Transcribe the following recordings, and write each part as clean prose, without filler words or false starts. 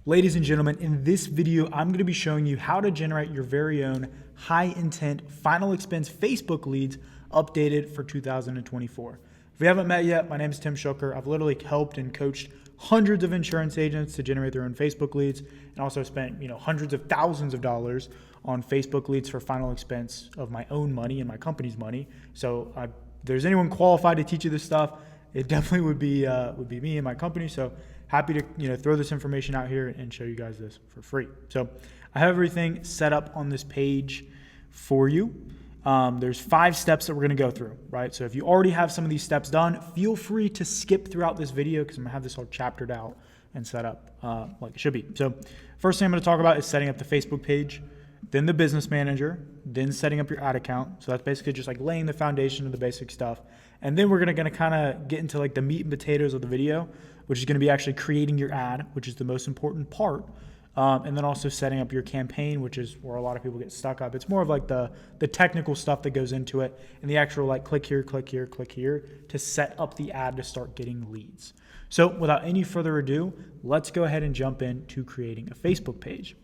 Ladies and gentlemen, in this video, I'm going to be showing you how to generate your very own high intent final expense Facebook leads updated for 2024. If we haven't met yet, my name is Tim Schooker. I've literally helped and coached hundreds of insurance agents to generate their own Facebook leads, and also spent hundreds of thousands of dollars on Facebook leads for final expense of my own money and my company's money. So if there's anyone qualified to teach you this stuff, it definitely would be me and my company. So happy to throw this information out here and show you guys this for free. So I have everything set up on this page for you. There's 5 steps that we're going to go through, right? So if you already have some of these steps done, feel free to skip throughout this video because I'm going to have this all chaptered out and set up like it should be. So first thing I'm going to talk about is setting up the Facebook page, then the business manager, then setting up your ad account. So that's basically just like laying the foundation of the basic stuff. And then we're going to kind of get into like the meat and potatoes of the video, which is going to be actually creating your ad, which is the most important part. And then also setting up your campaign, which is where a lot of people get stuck up. It's more of like the technical stuff that goes into it and the actual like click here, click here, click here to set up the ad to start getting leads. So without any further ado, let's go ahead and jump into creating a Facebook page.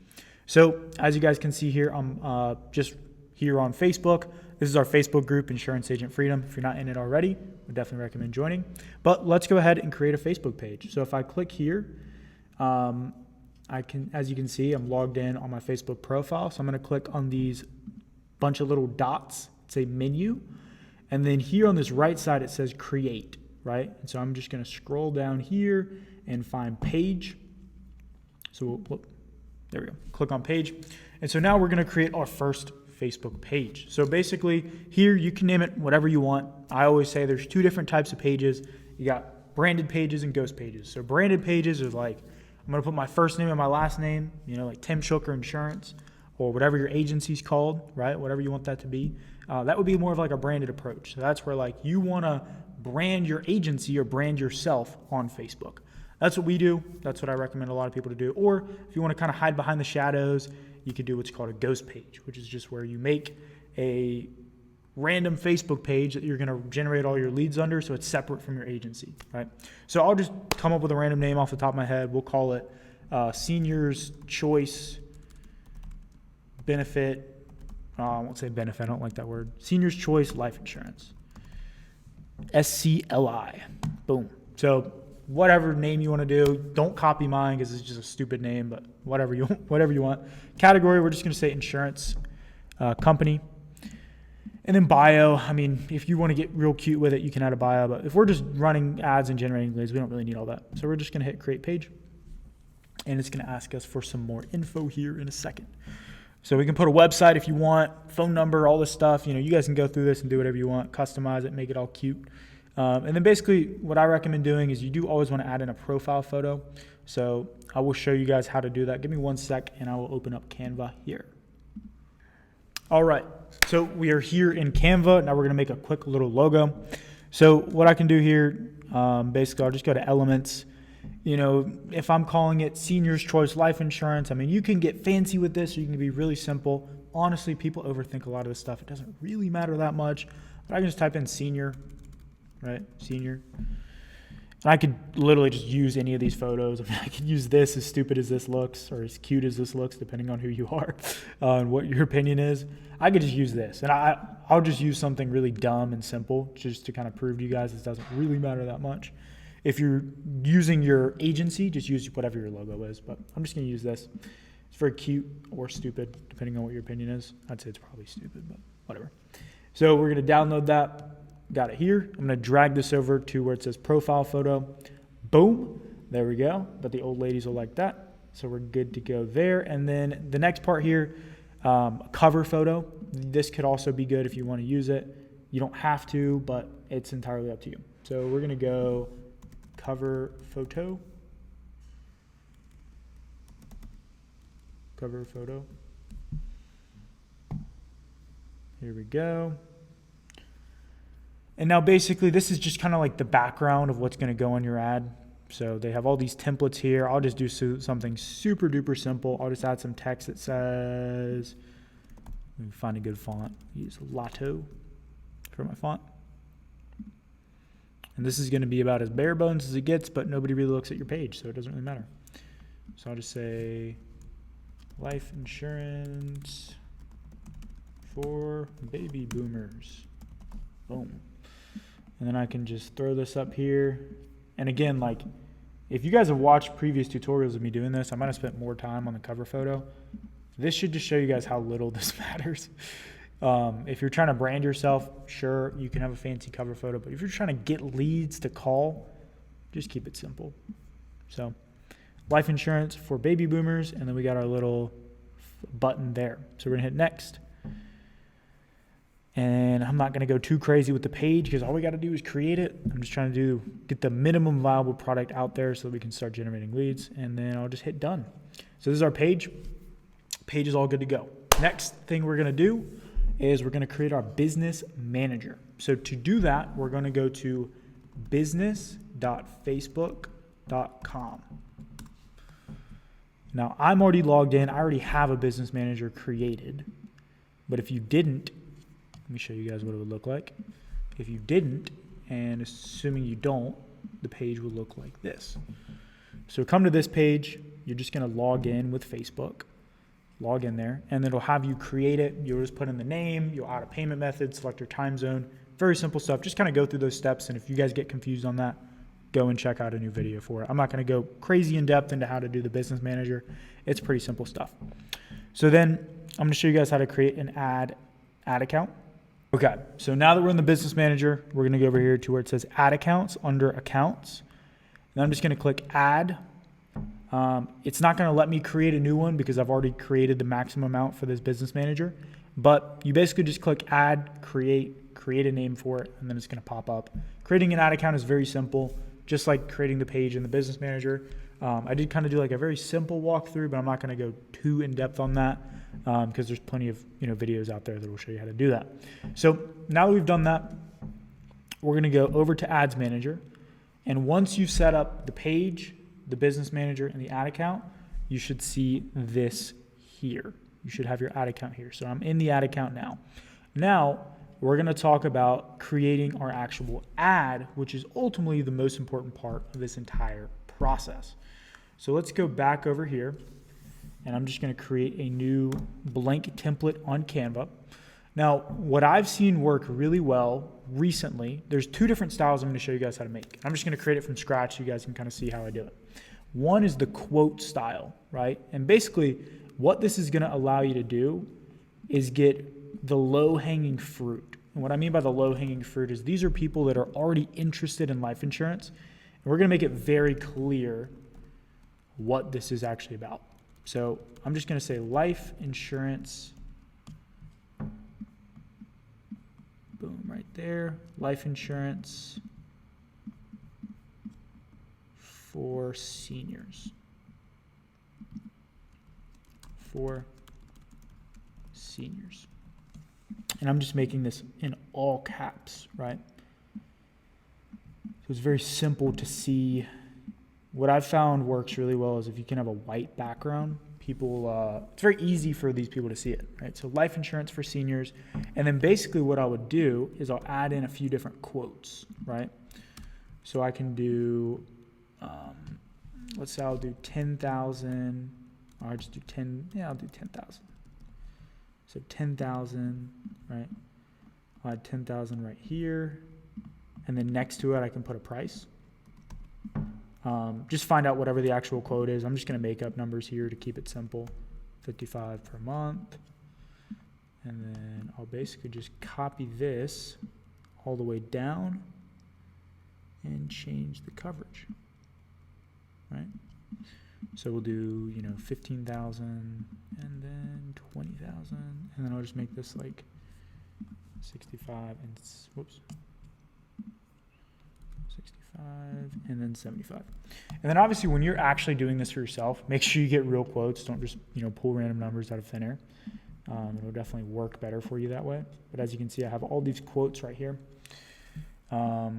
So as you guys can see here, I'm just here on Facebook. This is our Facebook group, Insurance Agent Freedom. If you're not in it already, I definitely recommend joining. But let's go ahead and create a Facebook page. So if I click here, as you can see, I'm logged in on my Facebook profile. So I'm going to click on these bunch of little dots, say menu. And then here on this right side, it says create, right? And so I'm just going to scroll down here and find page. So there we go. Click on page. And so now we're going to create our first Facebook page. So basically here you can name it whatever you want. I always say there's 2 different types of pages. You got branded pages and ghost pages. So branded pages are like, I'm going to put my first name and my last name, like Tim Schooker Insurance or whatever your agency's called, right? Whatever you want that to be. That would be more of like a branded approach. So that's where like you want to brand your agency or brand yourself on Facebook. That's what we do. That's what I recommend a lot of people to do. Or if you want to kind of hide behind the shadows, you could do what's called a ghost page, which is just where you make a random Facebook page that you're going to generate all your leads under, so it's separate from your agency, right? So I'll just come up with a random name off the top of my head. We'll call it Seniors Choice Benefit. I won't say benefit. I don't like that word. Seniors Choice Life Insurance. SCLI. Boom. So whatever name you want to do, don't copy mine because it's just a stupid name, but whatever you want. Category, we're just going to say insurance company. And then bio, I mean, if you want to get real cute with it, you can add a bio, but if we're just running ads and generating leads, we don't really need all that. So we're just going to hit create page, and it's going to ask us for some more info here in a second. So we can put a website if you want, phone number, all this stuff. You guys can go through this and do whatever you want, customize it, make it all cute. And then basically what I recommend doing is you do always want to add in a profile photo. So I will show you guys how to do that. Give me 1 sec and I will open up Canva here. All right, so we are here in Canva. Now we're gonna make a quick little logo. So what I can do here, basically I'll just go to elements. If I'm calling it Seniors Choice Life Insurance, I mean, you can get fancy with this or you can be really simple. Honestly, people overthink a lot of this stuff. It doesn't really matter that much, but I can just type in senior. Right, senior. And I could literally just use any of these photos. I mean, I could use this, as stupid as this looks, or as cute as this looks, depending on who you are and what your opinion is. I could just use this, and I'll just use something really dumb and simple just to kind of prove to you guys this doesn't really matter that much. If you're using your agency, just use whatever your logo is, but I'm just going to use this. It's very cute or stupid, depending on what your opinion is. I'd say it's probably stupid, but whatever. So we're going to download that. Got it here. I'm going to drag this over to where it says profile photo. Boom. There we go. But the old ladies will like that. So we're good to go there. And then the next part here, cover photo. This could also be good if you want to use it. You don't have to, but it's entirely up to you. So we're going to go cover photo. Cover photo. Here we go. And now basically this is just kind of like the background of what's going to go on your ad. So they have all these templates here. I'll just do something super duper simple. I'll just add some text that says, let me find a good font. Use Lotto for my font. And this is going to be about as bare bones as it gets, but nobody really looks at your page, so it doesn't really matter. So I'll just say life insurance for baby boomers. Boom. And then I can just throw this up here. And again, like, if you guys have watched previous tutorials of me doing this, I might have spent more time on the cover photo. This should just show you guys how little this matters. If you're trying to brand yourself, sure, you can have a fancy cover photo, but if you're trying to get leads to call, just keep it simple. So life insurance for baby boomers, and then we got our little button there. So we're gonna hit next. And I'm not gonna go too crazy with the page because all we gotta do is create it. I'm just trying to get the minimum viable product out there so that we can start generating leads, and then I'll just hit done. So this is our page. Page is all good to go. Next thing we're gonna do is we're gonna create our business manager. So to do that, we're gonna go to business.facebook.com. Now I'm already logged in. I already have a business manager created, but if you didn't, let me show you guys what it would look like. If you didn't, and assuming you don't, the page will look like this. So come to this page, you're just gonna log in with Facebook. Log in there, and it'll have you create it. You'll just put in the name, you'll add a payment method, select your time zone. Very simple stuff. Just kind of go through those steps, and if you guys get confused on that, go and check out a new video for it. I'm not going to go crazy in depth into how to do the business manager. It's pretty simple stuff. So then I'm going to show you guys how to create an ad account. Okay, so now that we're in the business manager, we're going to go over here to where it says add accounts under accounts. And I'm just going to click add. It's not going to let me create a new one because I've already created the maximum amount for this business manager. But you basically just click add, create a name for it, and then it's going to pop up. Creating an ad account is very simple, just like creating the page in the business manager. I did kind of do like a very simple walkthrough, but I'm not going to go too in depth on that because there's plenty of videos out there that will show you how to do that. So now that we've done that, we're going to go over to Ads Manager. And once you've set up the page, the business manager, and the ad account, you should see this here. You should have your ad account here. So I'm in the ad account now. Now we're going to talk about creating our actual ad, which is ultimately the most important part of this entire process. So let's go back over here, and I'm just going to create a new blank template on Canva. Now, what I've seen work really well recently, there's two different styles I'm going to show you guys how to make. I'm just going to create it from scratch so you guys can kind of see how I do it. One is the quote style, right? And basically what this is going to allow you to do is get the low-hanging fruit. And what I mean by the low-hanging fruit is these are people that are already interested in life insurance. And we're going to make it very clear what this is actually about. So I'm just going to say life insurance. Boom, right there. Life insurance for seniors. For seniors. And I'm just making this in all caps, right? So it's very simple to see. What I've found works really well is if you can have a white background, people, it's very easy for these people to see it, right? So life insurance for seniors. And then basically what I would do is I'll add in a few different quotes, right? So I can do, let's say I'll do 10,000, or I'll just do 10, yeah, I'll do 10,000. So 10,000, right? I'll add 10,000 right here. And then next to it, I can put a price. Just find out whatever the actual quote is. I'm just going to make up numbers here to keep it simple. 55 per month. And then I'll basically just copy this all the way down and change the coverage, right? So we'll do, 15,000 and then 20,000. And then I'll just make this like 65 and, whoops. 65 and then 75. And then obviously when you're actually doing this for yourself, make sure you get real quotes. Don't just, pull random numbers out of thin air. It'll definitely work better for you that way. But as you can see, I have all these quotes right here. I'll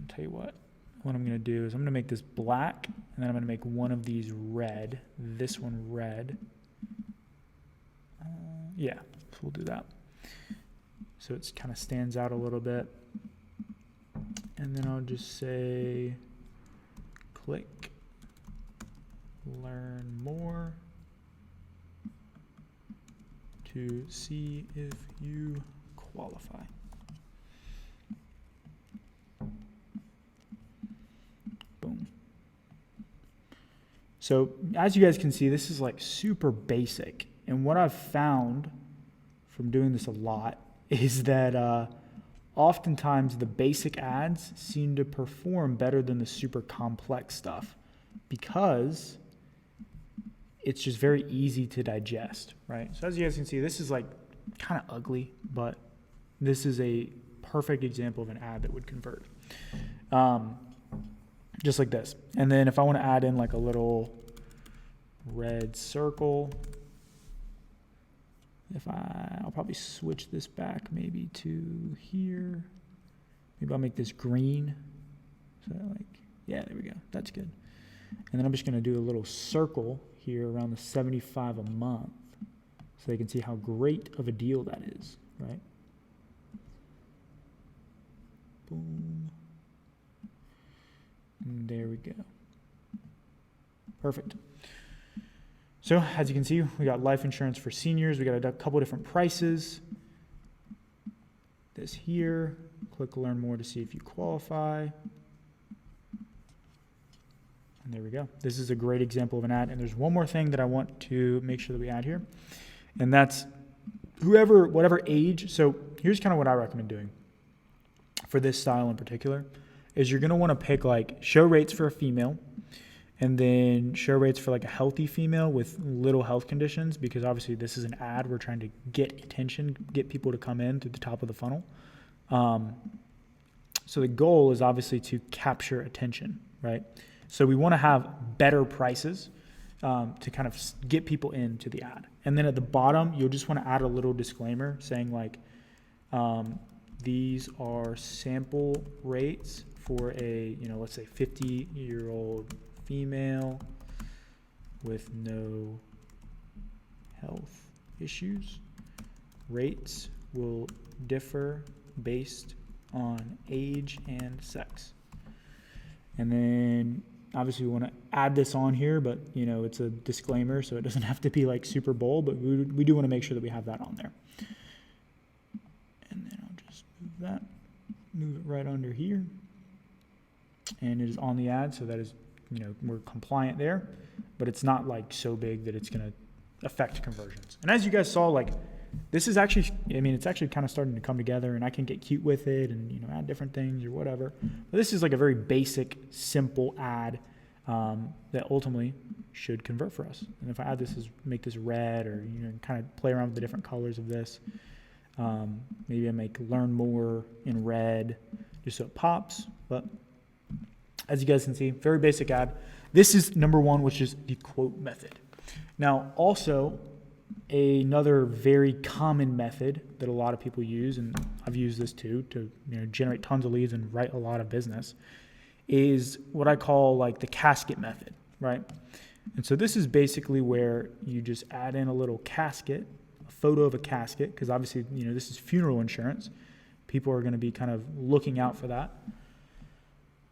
tell you what I'm going to do is I'm going to make this black, and then I'm going to make one of these red, this one red. Yeah, so we'll do that. So it kind of stands out a little bit. And then I'll just say click learn more to see if you qualify. Boom. So as you guys can see, this is like super basic. And what I've found from doing this a lot is that oftentimes the basic ads seem to perform better than the super complex stuff because it's just very easy to digest, right? So as you guys can see, this is like kind of ugly, but this is a perfect example of an ad that would convert. Just like this. And then if I want to add in like a little red circle, I'll probably switch this back maybe to here. Maybe I'll make this green. So yeah, there we go. That's good. And then I'm just going to do a little circle here around the 75 a month so they can see how great of a deal that is, right? Boom. And there we go. Perfect. So as you can see, we got life insurance for seniors. We got a couple different prices. This here, click learn more to see if you qualify. And there we go. This is a great example of an ad. And there's one more thing that I want to make sure that we add here. And that's whatever age. So here's kind of what I recommend doing for this style in particular is you're going to want to pick like show rates for a female and then show rates for like a healthy female with little health conditions, because obviously this is an ad. We're trying to get attention, get people to come in through the top of the funnel. So the goal is obviously to capture attention, right? So we want to have better prices to kind of get people into the ad. And then at the bottom, you'll just want to add a little disclaimer saying like, these are sample rates for a, let's say 50-year-old female with no health issues. Rates will differ based on age and sex. And then obviously we want to add this on here, but it's a disclaimer, so it doesn't have to be like super bold, but we do want to make sure that we have that on there. And then I'll just move it right under here. And it is on the ad, so that is, we're compliant there, but it's not like so big that it's going to affect conversions. And as you guys saw, like this is actually, it's actually kind of starting to come together, and I can get cute with it and, add different things or whatever. But this is like a very basic, simple ad that ultimately should convert for us. And if I add this, make this red or, kind of play around with the different colors of this. Maybe I make learn more in red just so it pops. But as you guys can see, very basic ad. This is number one, which is the quote method. Now, also another very common method that a lot of people use, and I've used this too, to generate tons of leads and write a lot of business, is what I call like the casket method, right? And so this is basically where you just add in a little casket, a photo of a casket, because obviously, this is funeral insurance. People are going to be kind of looking out for that.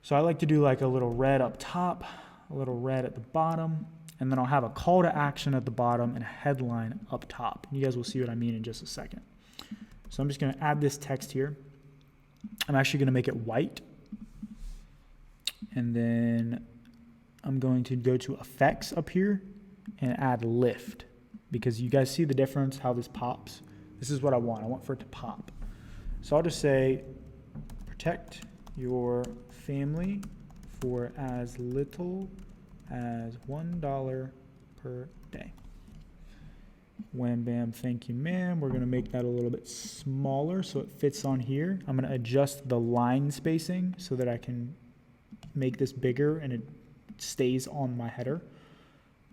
So I like to do like a little red up top, a little red at the bottom, and then I'll have a call to action at the bottom and a headline up top. You guys will see what I mean in just a second. So I'm just going to add this text here. I'm actually going to make it white. And then I'm going to go to effects up here and add lift, because you guys see the difference, how this pops. This is what I want. I want for it to pop. So I'll just say protect your family for as little as $1 per day. Wham, bam, thank you, ma'am. We're going to make that a little bit smaller so it fits on here. I'm going to adjust the line spacing so that I can make this bigger and it stays on my header.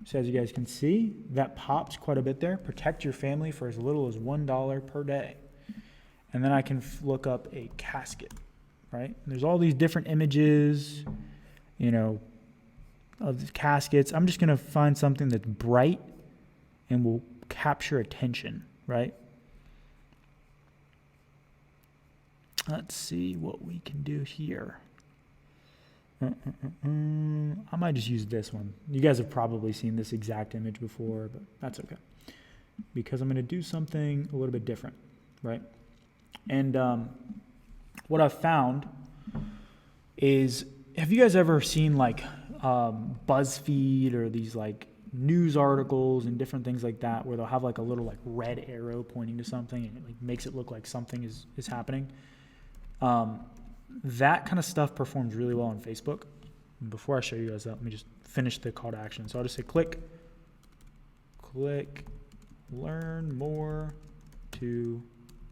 So as you guys can see, that pops quite a bit there. Protect your family for as little as $1 per day. And then I can look up a casket, right? And there's all these different images, of the caskets. I'm just going to find something that's bright and will capture attention, right? Let's see what we can do here. I might just use this one. You guys have probably seen this exact image before, but that's okay. Because I'm going to do something a little bit different, right? And what I've found is, have you guys ever seen like BuzzFeed or these like news articles and different things like that where they'll have like a little like red arrow pointing to something and it like makes it look like something is happening? That kind of stuff performs really well on Facebook. And before I show you guys that, let me just finish the call to action. So I'll just say click, learn more to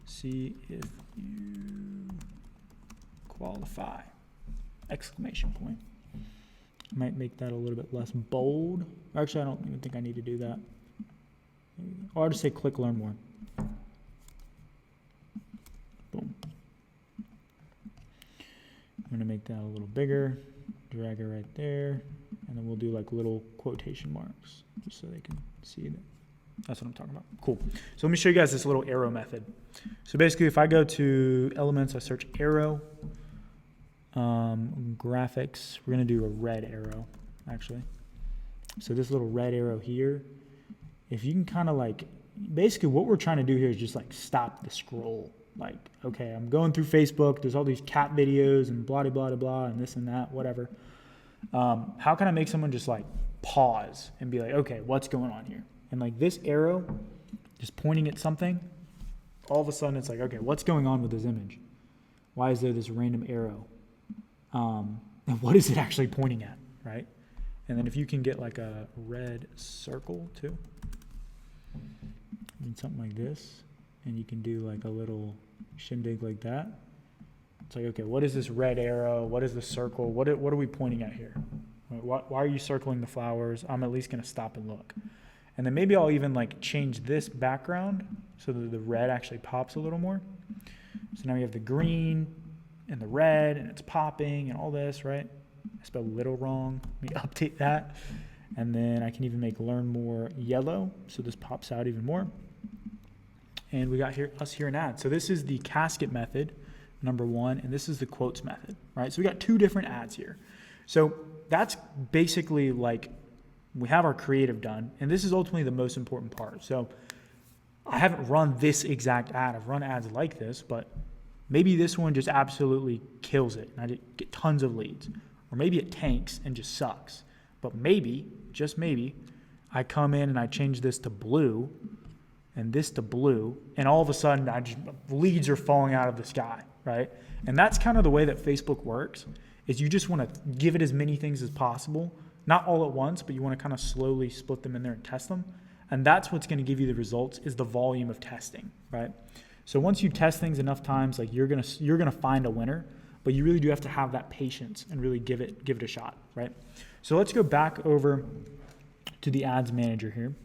see if you qualify, exclamation point. I might make that a little bit less bold. Actually, I don't even think I need to do that. Or I'll just say click learn more. Boom. I'm going to make that a little bigger, drag it right there, and then we'll do like little quotation marks just so they can see that. That's what I'm talking about. Cool. So let me show you guys this little arrow method. So basically, if I go to elements, I search arrow, graphics, we're going to do a red arrow, actually. So this little red arrow here, if you can kind of like, basically what we're trying to do here is just like stop the scroll. Like, okay, I'm going through Facebook, there's all these cat videos and blah, blah, blah, blah, and this and that, whatever. How can I make someone just like pause and be like, okay, what's going on here? And like this arrow, just pointing at something, all of a sudden it's like, okay, what's going on with this image? Why is there this random arrow? And what is it actually pointing at, right? And then if you can get like a red circle too, and something like this, and you can do like a little shindig like that. It's like, okay, what is this red arrow? What is the circle? What are we pointing at here? Why are you circling the flowers? I'm at least going to stop and look. And then maybe I'll even like change this background so that the red actually pops a little more. So now we have the green and the red and it's popping and all this, right? I spelled little wrong. Let me update that. And then I can even make learn more yellow. So this pops out even more. And we got us here in ads. So this is the casket method, number one, and this is the quotes method, right? So we got two different ads here. So that's basically like we have our creative done, and this is ultimately the most important part. So I haven't run this exact ad. I've run ads like this, but maybe this one just absolutely kills it, and I get tons of leads. Or maybe it tanks and just sucks. But maybe, just maybe, I come in and I change this to blue, and this to blue, and all of a sudden leads are falling out of the sky, right? And that's kind of the way that Facebook works, is you just want to give it as many things as possible, not all at once, but you want to kind of slowly split them in there and test them. And that's what's going to give you the results, is the volume of testing, right? So once you test things enough times, like you're gonna find a winner, but you really do have to have that patience and really give it a shot, right? So let's go back over to the ads manager here.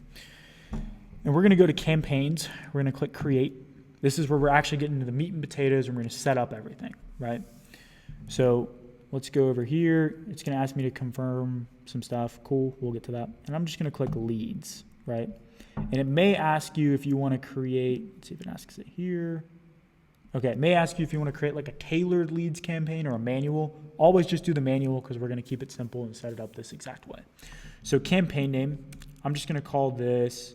And we're going to go to campaigns. We're going to click create. This is where we're actually getting into the meat and potatoes, and we're going to set up everything, right? So let's go over here. It's going to ask me to confirm some stuff. Cool. We'll get to that. And I'm just going to click leads, right? And it may ask you if you want to create, let's see if it asks it here. Okay, it may ask you if you want to create like a tailored leads campaign or a manual. Always just do the manual because we're going to keep it simple and set it up this exact way. So campaign name, I'm just going to call this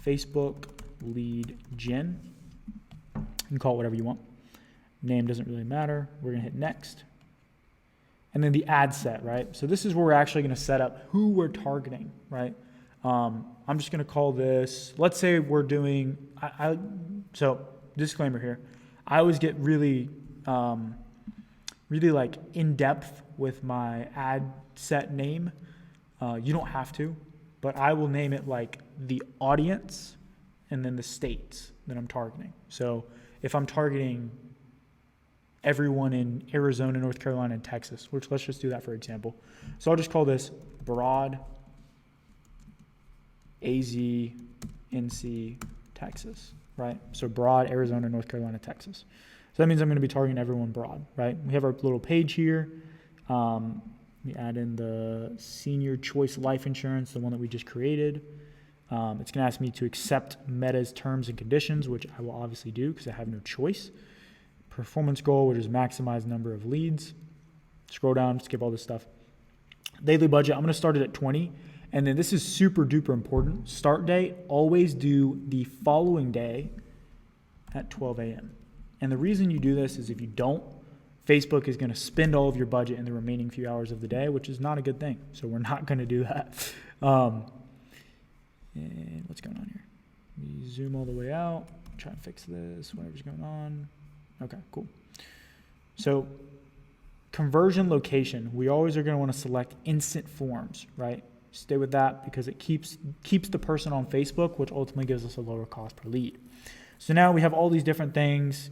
Facebook lead gen. You can call it whatever you want. Name doesn't really matter. We're going to hit next. And then the ad set, right? So this is where we're actually going to set up who we're targeting, right? I'm just going to call this, let's say we're doing, so disclaimer here, I always get really like in depth with my ad set name. You don't have to, but I will name it like the audience and then the states that I'm targeting. So if I'm targeting everyone in Arizona, North Carolina, and Texas, which let's just do that for example. So I'll just call this broad AZ, NC, Texas, right? So broad, Arizona, North Carolina, Texas. So that means I'm going to be targeting everyone broad, right? We have our little page here. We add in the senior choice life insurance, the one that we just created. It's going to ask me to accept Meta's terms and conditions, which I will obviously do because I have no choice. Performance goal, which is maximize number of leads. Scroll down, skip all this stuff. Daily budget, I'm going to start it at 20. And then this is super duper important. Start date, always do the following day at 12 a.m. And the reason you do this is if you don't, Facebook is going to spend all of your budget in the remaining few hours of the day, which is not a good thing. So we're not going to do that. And what's going on here? We zoom all the way out, try and fix this, whatever's going on. Okay, cool. So conversion location, we always are going to want to select instant forms, right? Stay with that because it keeps the person on Facebook, which ultimately gives us a lower cost per lead. So now we have all these different things.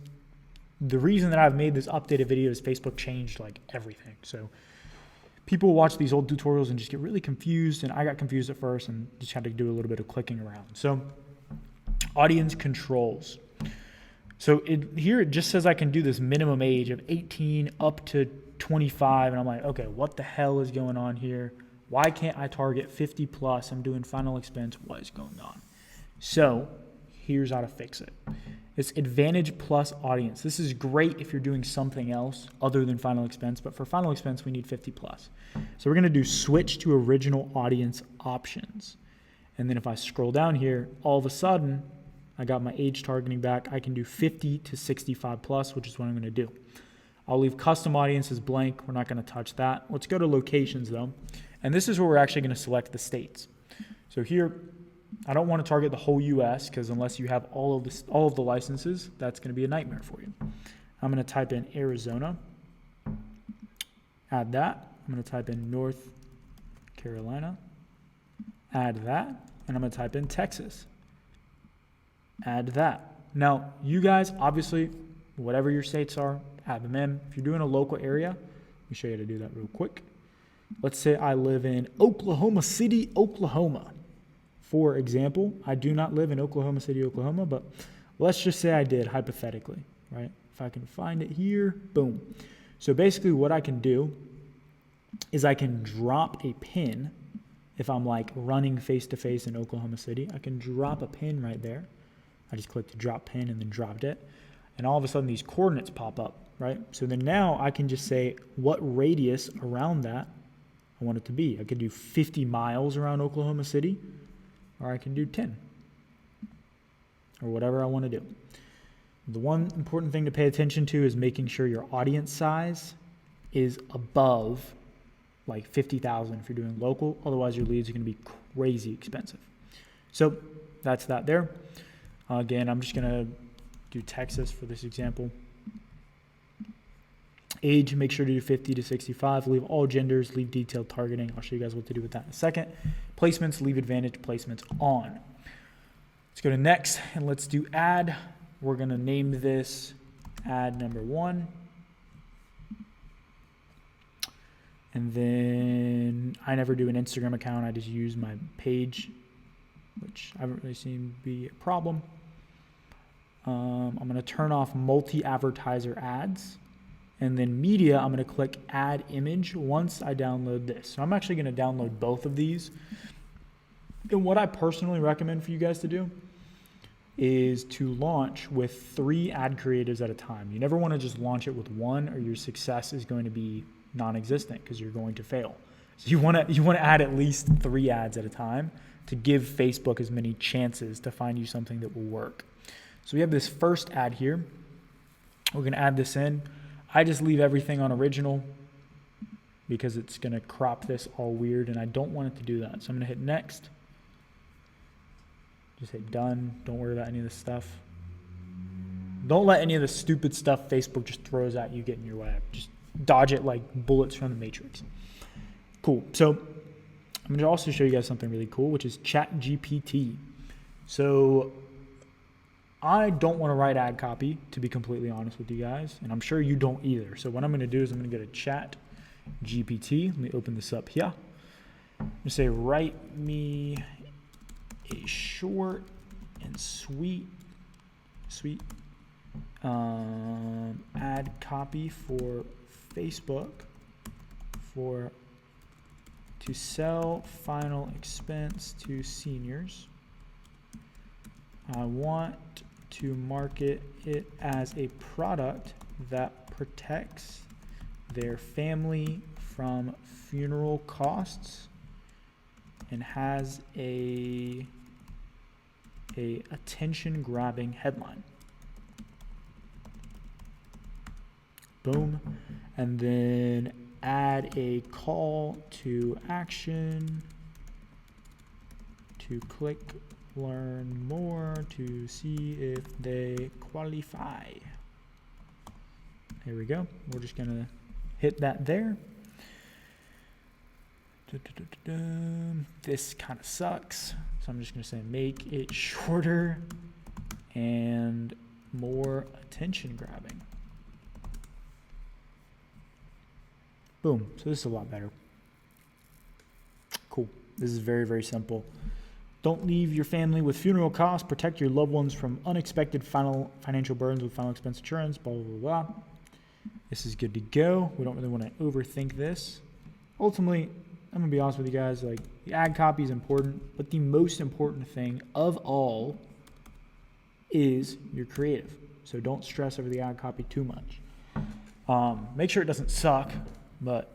The reason that I've made this updated video is Facebook changed like everything. So people watch these old tutorials and just get really confused, and I got confused at first and just had to do a little bit of clicking around. So audience controls. So here it just says I can do this minimum age of 18 up to 25, and I'm like, okay, what the hell is going on here? Why can't I target 50 plus? I'm doing final expense. What is going on? So here's how to fix it. It's Advantage Plus Audience. This is great if you're doing something else other than final expense, but for final expense, we need 50 plus. So we're going to do switch to original audience options. And then if I scroll down here, all of a sudden, I got my age targeting back. I can do 50 to 65 plus, which is what I'm going to do. I'll leave custom audiences blank. We're not going to touch that. Let's go to locations though. And this is where we're actually going to select the states. So here, I don't want to target the whole US because unless you have all of the licenses, that's going to be a nightmare for you. I'm going to type in Arizona, add that. I'm going to type in North Carolina, add that, and I'm going to type in Texas, add that. Now, you guys, obviously, whatever your states are, add them in. If you're doing a local area, let me show you how to do that real quick. Let's say I live in Oklahoma City, Oklahoma. For example, I do not live in Oklahoma City, Oklahoma, but let's just say I did hypothetically, right? If I can find it here, boom. So basically what I can do is I can drop a pin. If I'm like running face-to-face in Oklahoma City, I can drop a pin right there. I just clicked drop pin and then dropped it. And all of a sudden these coordinates pop up, right? So then now I can just say what radius around that I want it to be. I could do 50 miles around Oklahoma City, or I can do 10, or whatever I want to do. The one important thing to pay attention to is making sure your audience size is above like 50,000 if you're doing local. Otherwise, your leads are going to be crazy expensive. So that's that there. Again, I'm just going to do Texas for this example. Age, make sure to do 50 to 65. Leave all genders, leave detailed targeting. I'll show you guys what to do with that in a second. Placements, leave advantage placements on. Let's go to next and let's do ad. We're going to name this ad number 1. And then I never do an Instagram account. I just use my page, which I haven't really seen be a problem. I'm going to turn off multi-advertiser ads. And then media, I'm going to click add image once I download this. So I'm actually going to download both of these. And what I personally recommend for you guys to do is to launch with 3 ad creatives at a time. You never want to just launch it with one, or your success is going to be non-existent because you're going to fail. So you want to add at least 3 ads at a time to give Facebook as many chances to find you something that will work. So we have this first ad here. We're going to add this in. I just leave everything on original because it's going to crop this all weird, and I don't want it to do that. So I'm going to hit next. Just hit done. Don't worry about any of this stuff. Don't let any of the stupid stuff Facebook just throws at you get in your way. Just dodge it like bullets from the Matrix. Cool. So I'm going to also show you guys something really cool, which is ChatGPT. So I don't want to write ad copy, to be completely honest with you guys, and I'm sure you don't either. So what I'm going to do is I'm going to go to ChatGPT. Let me open this up here. I'm going to say, write me a short and sweet ad copy for Facebook to sell final expense to seniors. I want to market it as a product that protects their family from funeral costs and has a attention-grabbing headline. Boom. And then add a call to action to click learn more to see if they qualify. There we go. We're just going to hit that there. This kind of sucks. So I'm just going to say make it shorter and more attention grabbing. Boom. So this is a lot better. Cool. This is very, very simple. Don't leave your family with funeral costs. Protect your loved ones from unexpected financial burdens with final expense insurance, blah, blah, blah, blah. This is good to go. We don't really want to overthink this. Ultimately, I'm going to be honest with you guys, like the ad copy is important, but the most important thing of all is your creative. So don't stress over the ad copy too much. Make sure it doesn't suck, but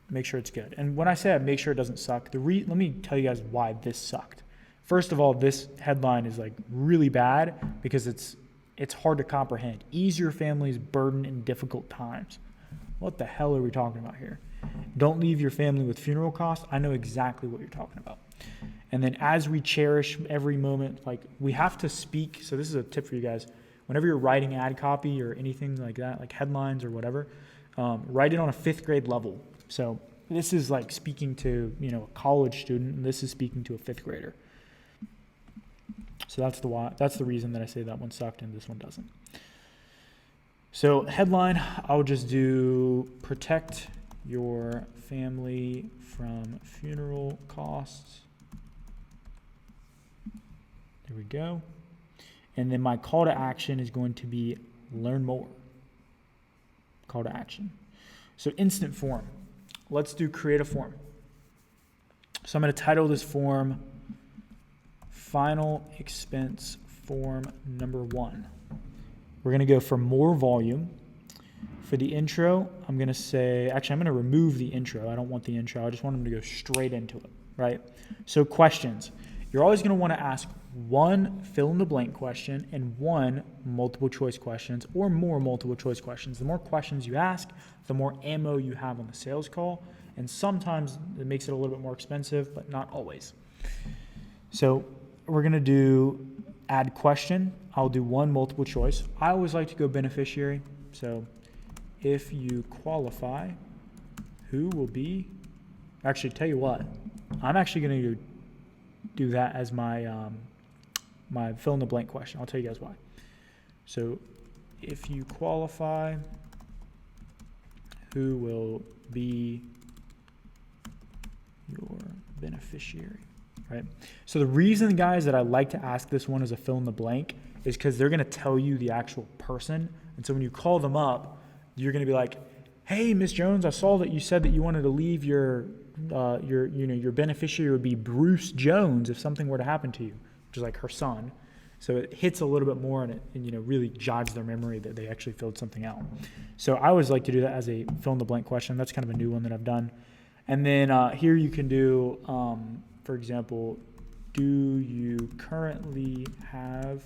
make sure it's good. And when I say make sure it doesn't suck, let me tell you guys why this sucked. First of all, this headline is like really bad because it's hard to comprehend. Ease your family's burden in difficult times. What the hell are we talking about here? Don't leave your family with funeral costs. I know exactly what you're talking about. And then as we cherish every moment, like we have to speak. So this is a tip for you guys. Whenever you're writing ad copy or anything like that, like headlines or whatever, write it on a 5th grade level. So this is like speaking to, a college student, and this is speaking to a 5th grader. So that's the reason that I say that one sucked and this one doesn't. So headline, I'll just do protect your family from funeral costs. There we go. And then my call to action is going to be learn more. Call to action. So instant form. Let's do create a form. So I'm going to title this form Final Expense Form Number 1. We're going to go for more volume. For the intro, I'm going to say, actually, I'm going to remove the intro. I don't want the intro. I just want them to go straight into it, right? So questions. You're always going to want to ask one fill-in-the-blank question and one multiple-choice questions or more multiple-choice questions. The more questions you ask, the more ammo you have on the sales call. And sometimes it makes it a little bit more expensive, but not always. So we're going to do add question. I'll do one multiple choice. I always like to go beneficiary. So if you qualify, who will be, actually tell you what, I'm actually going to do that as my my fill in the blank question. I'll tell you guys why. So if you qualify, who will be your beneficiary, right? So the reason, guys, that I like to ask this one as a fill in the blank is because they're going to tell you the actual person. And so when you call them up, you're going to be like, hey, Miss Jones, I saw that you said that you wanted to leave your beneficiary would be Bruce Jones if something were to happen to you, which is like her son. So it hits a little bit more and it really jogs their memory that they actually filled something out. So I always like to do that as a fill in the blank question. That's kind of a new one that I've done. And then here you can do, for example, do you currently have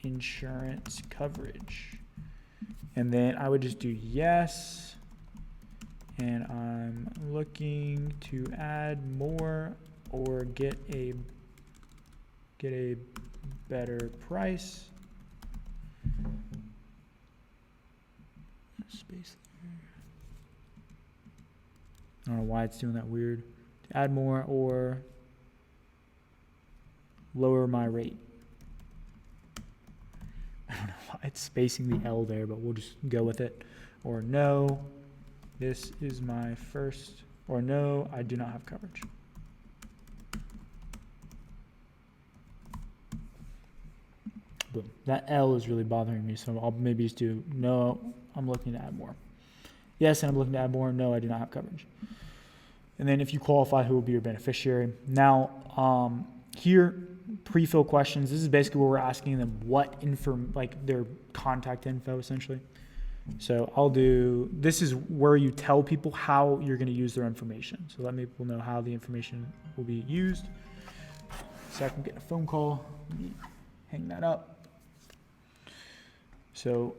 insurance coverage? And then I would just do yes. And I'm looking to add more or get a better price. Space there. I don't know why it's doing that weird. To add more or lower my rate. I don't know why it's spacing the L there, but we'll just go with it. Or no, this is my first, or no, I do not have coverage. Boom. That L is really bothering me, so I'll maybe just do no, I'm looking to add more. Yes, and I'm looking to add more. No, I do not have coverage. And then if you qualify, who will be your beneficiary? Now, here, pre-fill questions. This is basically where we're asking them what like their contact info, essentially. So this is where you tell people how you're going to use their information. So let people know how the information will be used. So I can get a phone call. Let me hang that up. So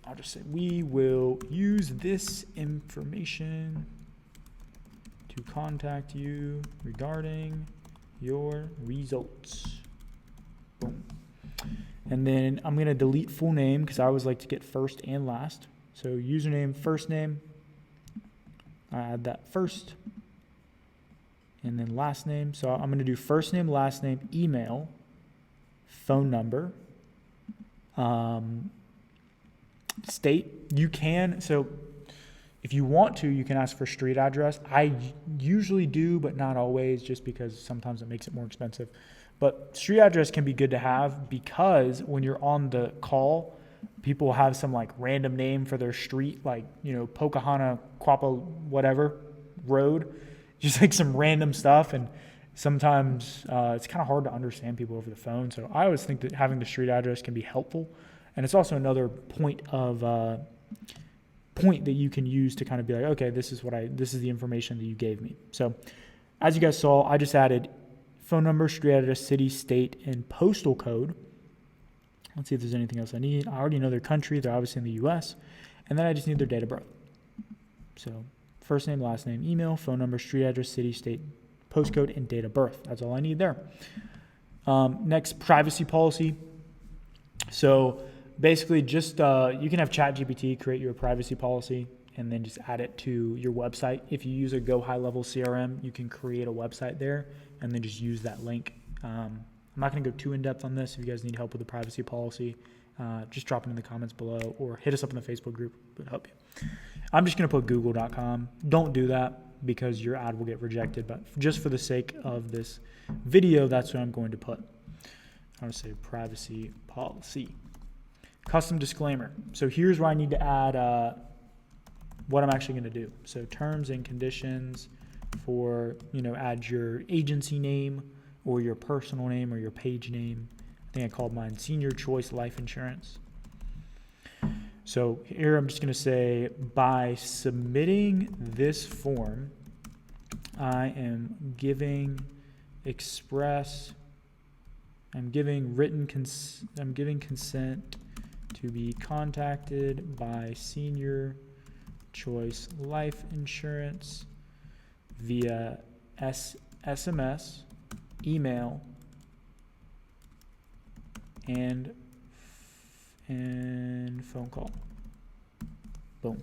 I'll just say, we will use this information to contact you regarding your results. Boom. And then I'm going to delete full name because I always like to get first and last. So username, first name, I add that first, and then last name. So I'm going to do first name, last name, email, phone number, state. You can, so if you want to, you can ask for street address. I usually do, but not always, just because sometimes it makes it more expensive. But street address can be good to have because when you're on the call, people have some like random name for their street, like, Pocahontas, Quapa, whatever road, just like some random stuff. And sometimes it's kind of hard to understand people over the phone. So I always think that having the street address can be helpful. And it's also another point that you can use to kind of be like, okay, this is the information that you gave me. So as you guys saw, I just added phone number, street address, city, state, and postal code. Let's see if there's anything else I need. I already know their country. They're obviously in the U.S. And then I just need their date of birth. So first name, last name, email, phone number, street address, city, state, postcode, and date of birth. That's all I need there. Next, privacy policy. So basically just you can have ChatGPT create you a privacy policy and then just add it to your website. If you use a Go High Level CRM, you can create a website there and then just use that link. I'm not going to go too in-depth on this. If you guys need help with the privacy policy, just drop it in the comments below or hit us up in the Facebook group. It would help you. I'm just going to put google.com. Don't do that because your ad will get rejected. But just for the sake of this video, that's what I'm going to put. I'm going to say privacy policy. Custom disclaimer. So here's where I need to add what I'm actually going to do. So terms and conditions for, add your agency name or your personal name or your page name. I think I called mine Senior Choice Life Insurance. So here I'm just going to say, by submitting this form, I am giving consent to be contacted by Senior Choice Life Insurance via SMS, email, and phone call. Boom.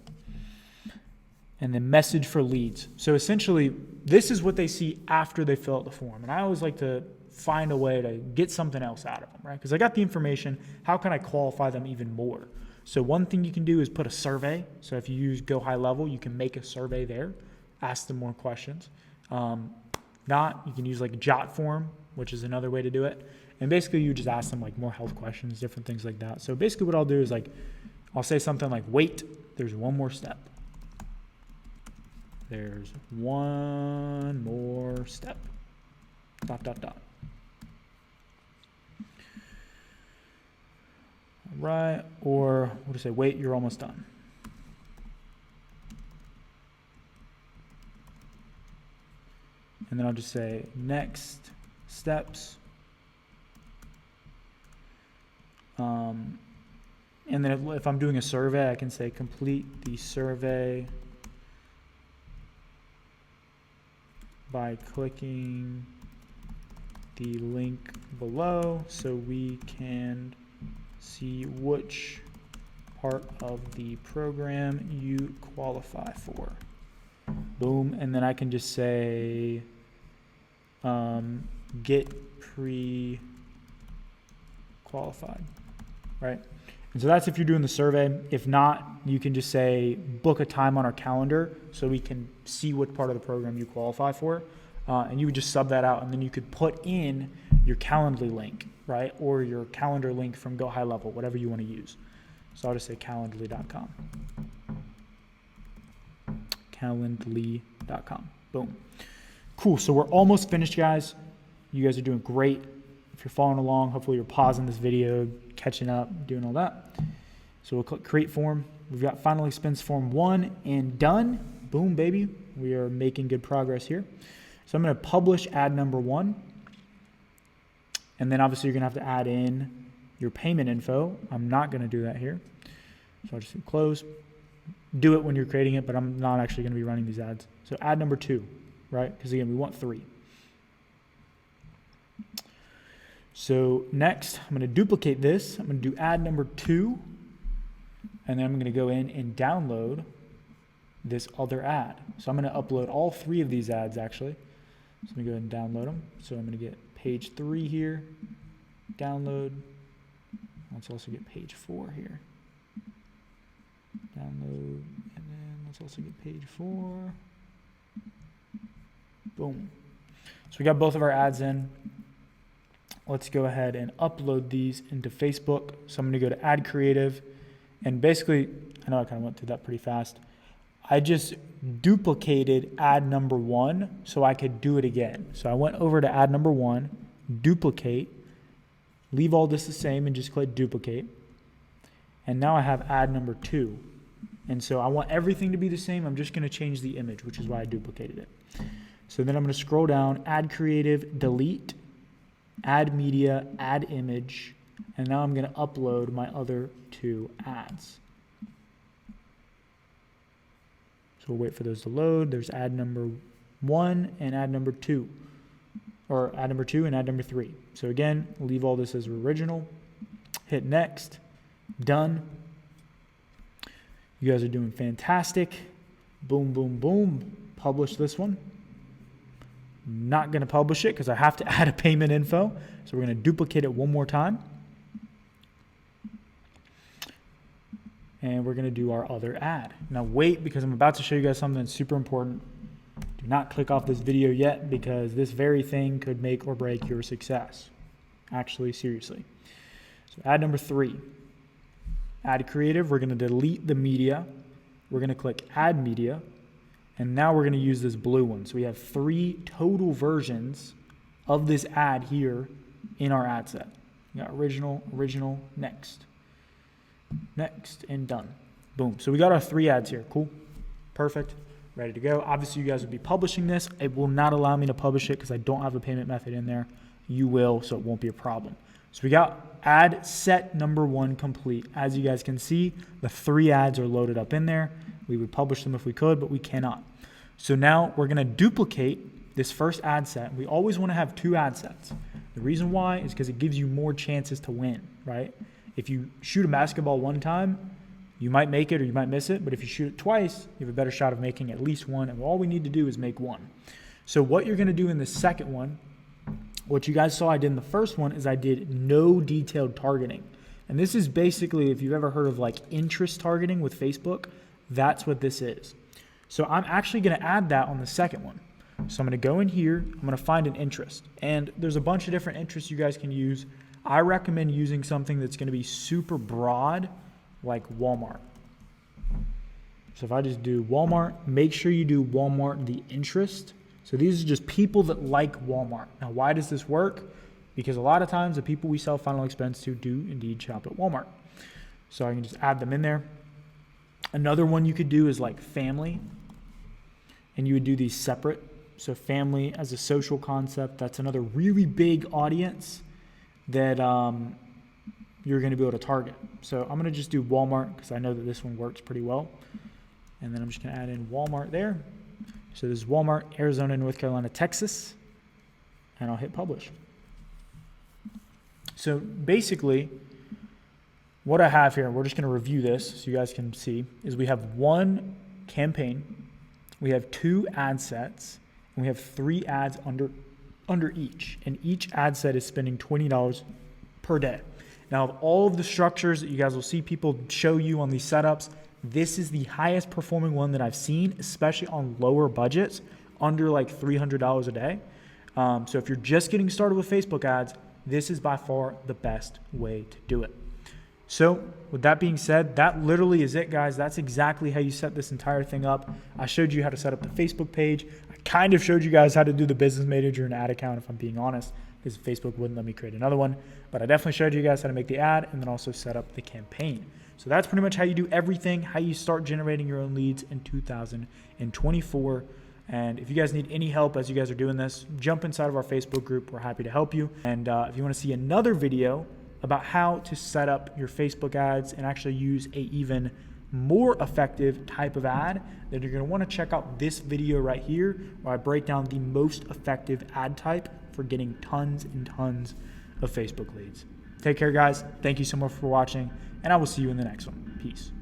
And then message for leads. So essentially, this is what they see after they fill out the form. And I always like to find a way to get something else out of them, right? Because I got the information. How can I qualify them even more? So one thing you can do is put a survey. So if you use Go High Level, you can make a survey there, ask them more questions. You can use like a Jot form, which is another way to do it. And basically you just ask them like more health questions, different things like that. So basically what I'll do is I'll say something like, wait, there's one more step. There's one more step. ... Right, or we'll just say, wait, you're almost done. And then I'll just say, next steps. And then if I'm doing a survey, I can say, complete the survey by clicking the link below so we can see which part of the program you qualify for. Boom. And then I can just say get pre-qualified, right? And so that's if you're doing the survey. If not, you can just say book a time on our calendar so we can see what part of the program you qualify for. And you would just sub that out, and then you could put in your Calendly link, right? Or your calendar link from Go High Level, whatever you want to use. So I'll just say calendly.com. Calendly.com. Boom. Cool. So we're almost finished, guys. You guys are doing great. If you're following along, hopefully you're pausing this video, catching up, doing all that. So we'll click create form. We've got final expense form 1 and done. Boom, baby. We are making good progress here. So I'm going to publish ad number 1. And then obviously you're going to have to add in your payment info. I'm not going to do that here. So I'll just hit close. Do it when you're creating it, but I'm not actually going to be running these ads. So ad number 2, right? Because again, we want 3. So next, I'm going to duplicate this. I'm going to do ad number 2. And then I'm going to go in and download this other ad. So I'm going to upload all 3 of these ads actually. So I'm going to go ahead and download them. So I'm going to get page 3 here, download. Let's also get page 4 here. Download, and then let's also get page 4. Boom. So we got both of our ads in. Let's go ahead and upload these into Facebook. So I'm going to go to Ad Creative. And basically, I know I kind of went through that pretty fast. I just duplicated ad number 1 so I could do it again. So I went over to ad number 1, duplicate, leave all this the same and just click duplicate. And now I have ad number 2. And so I want everything to be the same. I'm just going to change the image, which is why I duplicated it. So then I'm going to scroll down, add creative, delete, add media, add image. And now I'm going to upload my other 2 ads. So we'll wait for those to load. There's ad number 1 and ad number 2. Or ad number 2 and ad number 3. So again, leave all this as original. Hit next. Done. You guys are doing fantastic. Boom, boom, boom. Publish this one. Not going to publish it because I have to add a payment info. So we're going to duplicate it one more time. And we're going to do our other ad. Now wait, because I'm about to show you guys something that's super important. Do not click off this video yet because this very thing could make or break your success. Actually, seriously. So ad number 3. Add creative. We're going to delete the media. We're going to click add media. And now we're going to use this blue one. So we have 3 total versions of this ad here in our ad set. We got original, original, next. Next, and done. Boom. So we got our 3 ads here. Cool. Perfect. Ready to go. Obviously, you guys will be publishing this. It will not allow me to publish it because I don't have a payment method in there. You will, so it won't be a problem. So we got ad set number 1 complete. As you guys can see, the 3 ads are loaded up in there. We would publish them if we could, but we cannot. So now we're going to duplicate this first ad set. We always want to have 2 ad sets. The reason why is because it gives you more chances to win, right? If you shoot a basketball 1 time, you might make it or you might miss it. But if you shoot it twice, you have a better shot of making at least 1. And all we need to do is make 1. So what you're going to do in the second one, what you guys saw I did in the first one is I did no detailed targeting. And this is basically, if you've ever heard of like interest targeting with Facebook, that's what this is. So I'm actually going to add that on the second one. So I'm going to go in here. I'm going to find an interest. And there's a bunch of different interests you guys can use. I recommend using something that's going to be super broad, like Walmart. So if I just do Walmart, make sure you do Walmart the interest. So these are just people that like Walmart. Now, why does this work? Because a lot of times the people we sell final expense to do indeed shop at Walmart. So I can just add them in there. Another one you could do is like family. And you would do these separate. So family as a social concept, that's another really big audience that you're going to be able to target. So I'm going to just do Walmart because I know that this one works pretty well. And then I'm just going to add in Walmart there. So this is Walmart, Arizona, North Carolina, Texas. And I'll hit publish. So basically, what I have here, we're just going to review this so you guys can see, is we have 1 campaign, we have 2 ad sets, and we have 3 ads under each. And each ad set is spending $20 per day. Now, of all of the structures that you guys will see people show you on these setups, this is the highest performing one that I've seen, especially on lower budgets, under like $300 a day. So if you're just getting started with Facebook ads, this is by far the best way to do it. So with that being said, that literally is it, guys. That's exactly how you set this entire thing up. I showed you how to set up the Facebook page. I kind of showed you guys how to do the business manager and ad account, if I'm being honest. because Facebook wouldn't let me create another one. But I definitely showed you guys how to make the ad and then also set up the campaign. So that's pretty much how you do everything, how you start generating your own leads in 2024. And if you guys need any help as you guys are doing this, jump inside of our Facebook group. We're happy to help you. And if you want to see another video about how to set up your Facebook ads and actually use a even more effective type of ad, then you're going to want to check out this video right here where I break down the most effective ad type for getting tons and tons of Facebook leads. Take care, guys. Thank you so much for watching, and I will see you in the next one. Peace.